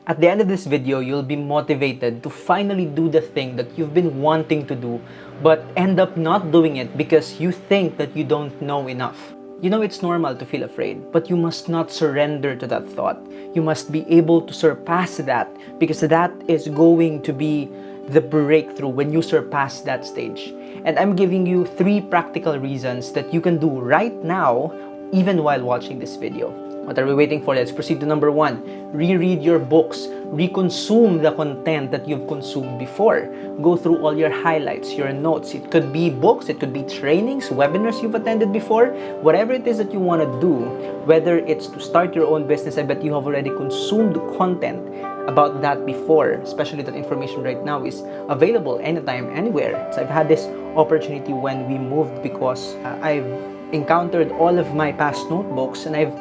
At the end of this video, you'll be motivated to finally do the thing that you've been wanting to do, but end up not doing it because you think that you don't know enough. You know it's normal to feel afraid, but you must not surrender to that thought. You must be able to surpass that because that is going to be the breakthrough when you surpass that stage. And I'm giving you 3 practical reasons that you can do right now, even while watching this video. What are we waiting for? Let's proceed to number 1. Reread your books. Reconsume the content that you've consumed before. Go through all your highlights, your notes. It could be books, it could be trainings, webinars you've attended before. Whatever it is that you want to do, whether it's to start your own business, I bet you have already consumed content about that before, especially that information right now is available anytime, anywhere. So I've had this opportunity when we moved because I've encountered all of my past notebooks and I've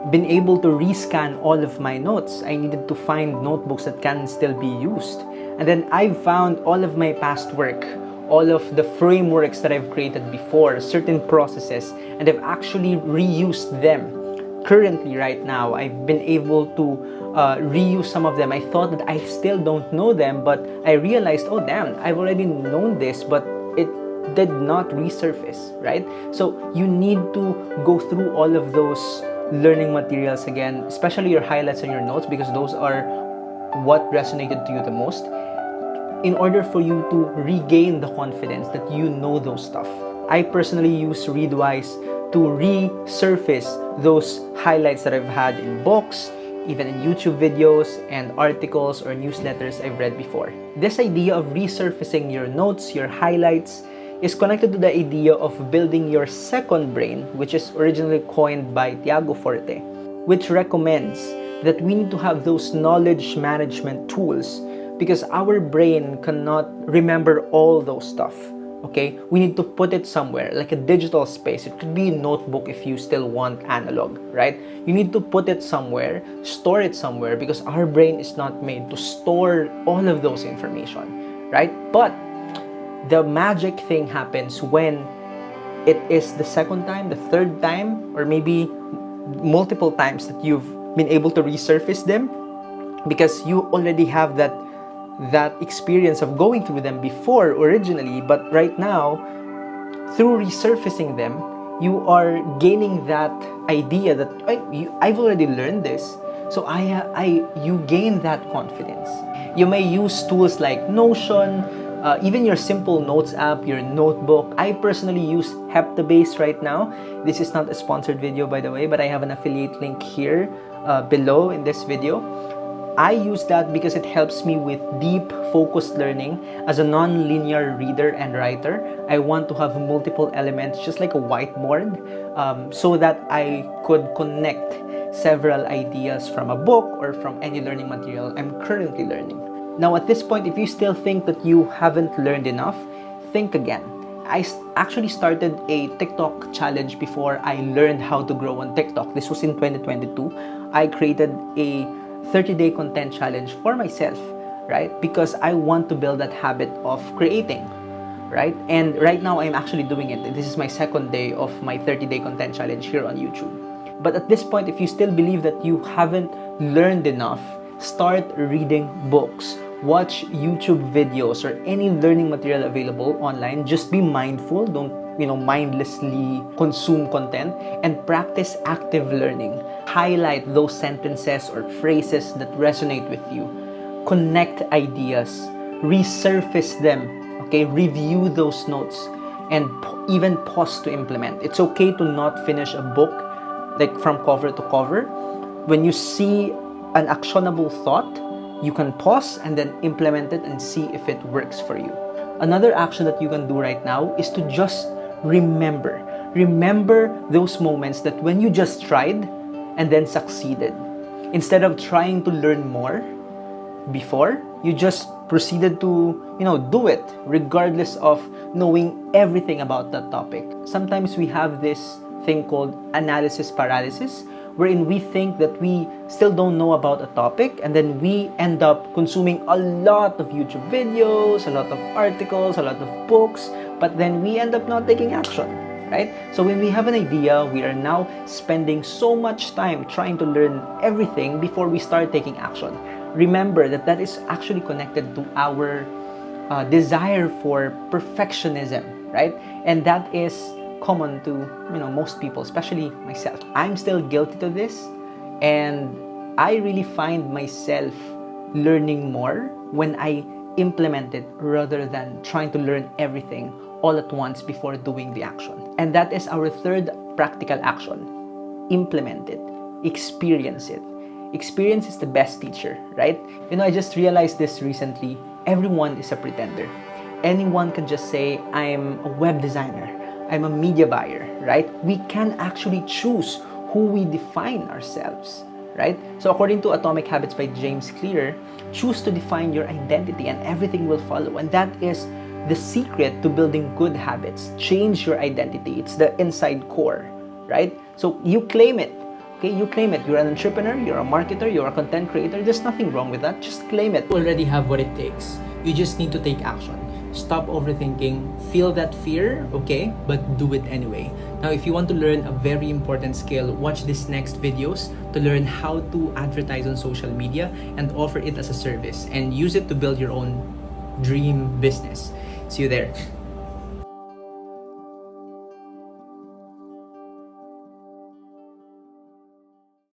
been able to rescan all of my notes. I needed to find notebooks that can still be used. And then I've found all of my past work, all of the frameworks that I've created before, certain processes, and I've actually reused them. Currently, right now, I've been able to reuse some of them. I thought that I still don't know them, but I realized, oh damn, I've already known this, but it did not resurface, right? So you need to go through all of those learning materials again, especially your highlights and your notes, because those are what resonated to you the most, in order for you to regain the confidence that you know those stuff. I personally use Readwise to resurface those highlights that I've had in books, even in YouTube videos and articles or newsletters I've read before. This idea of resurfacing your notes, your highlights, is connected to the idea of building your second brain, which is originally coined by Tiago Forte, which recommends that we need to have those knowledge management tools because our brain cannot remember all those stuff. Okay, we need to put it somewhere, like a digital space. It could be a notebook if you still want analog, right? You need to put it somewhere, store it somewhere, because our brain is not made to store all of those information, right? But the magic thing happens when it is the second time, the third time, or maybe multiple times that you've been able to resurface them, because you already have that experience of going through them before originally, but right now, through resurfacing them, you are gaining that idea that I've already learned this. So you gain that confidence. You may use tools like Notion, even your simple notes app, your notebook. I personally use Heptabase right now. This is not a sponsored video, by the way, but I have an affiliate link here below in this video. I use that because it helps me with deep, focused learning. As a non-linear reader and writer, I want to have multiple elements, just like a whiteboard, so that I could connect several ideas from a book or from any learning material I'm currently learning. Now, at this point, if you still think that you haven't learned enough, think again. I actually started a TikTok challenge before I learned how to grow on TikTok. This was in 2022. I created a 30-day content challenge for myself, right? Because I want to build that habit of creating, right? And right now, I'm actually doing it. This is my second day of my 30-day content challenge here on YouTube. But at this point, if you still believe that you haven't learned enough, start reading books, watch YouTube videos, or any learning material available online. Just be mindful. Don't mindlessly consume content, and practice active learning. Highlight those sentences or phrases that resonate with you. Connect ideas, resurface them, okay? Review those notes, and even pause to implement. It's okay to not finish a book like from cover to cover. When you see an actionable thought, you can pause and then implement it and see if it works for you. Another action that you can do right now is to just remember those moments that when you just tried and then succeeded. Instead of trying to learn more before, you just proceeded to, do it regardless of knowing everything about that topic. Sometimes we have this thing called analysis paralysis, wherein we think that we still don't know about a topic, and then we end up consuming a lot of YouTube videos, a lot of articles, a lot of books, but then we end up not taking action, right? So when we have an idea, we are now spending so much time trying to learn everything before we start taking action. remember that that is actually connected to our desire for perfectionism, right? And that is common to most people, especially myself. I'm still guilty to this, and I really find myself learning more when I implement it rather than trying to learn everything all at once before doing the action. And that is our third practical action. Implement it, experience it. Experience is the best teacher, right? I just realized this recently. Everyone is a pretender. Anyone can just say, I'm a web designer, I'm a media buyer, right? We can actually choose who we define ourselves, right? So according to Atomic Habits by James Clear, choose to define your identity and everything will follow. And that is the secret to building good habits. Change your identity. It's the inside core, right? So you claim it. Okay, you claim it. You're an entrepreneur, you're a marketer, you're a content creator. There's nothing wrong with that. Just claim it. You already have what it takes. You just need to take action. Stop overthinking. Feel that fear, okay? But do it anyway. Now, if you want to learn a very important skill, watch these next videos to learn how to advertise on social media and offer it as a service and use it to build your own dream business. See you there.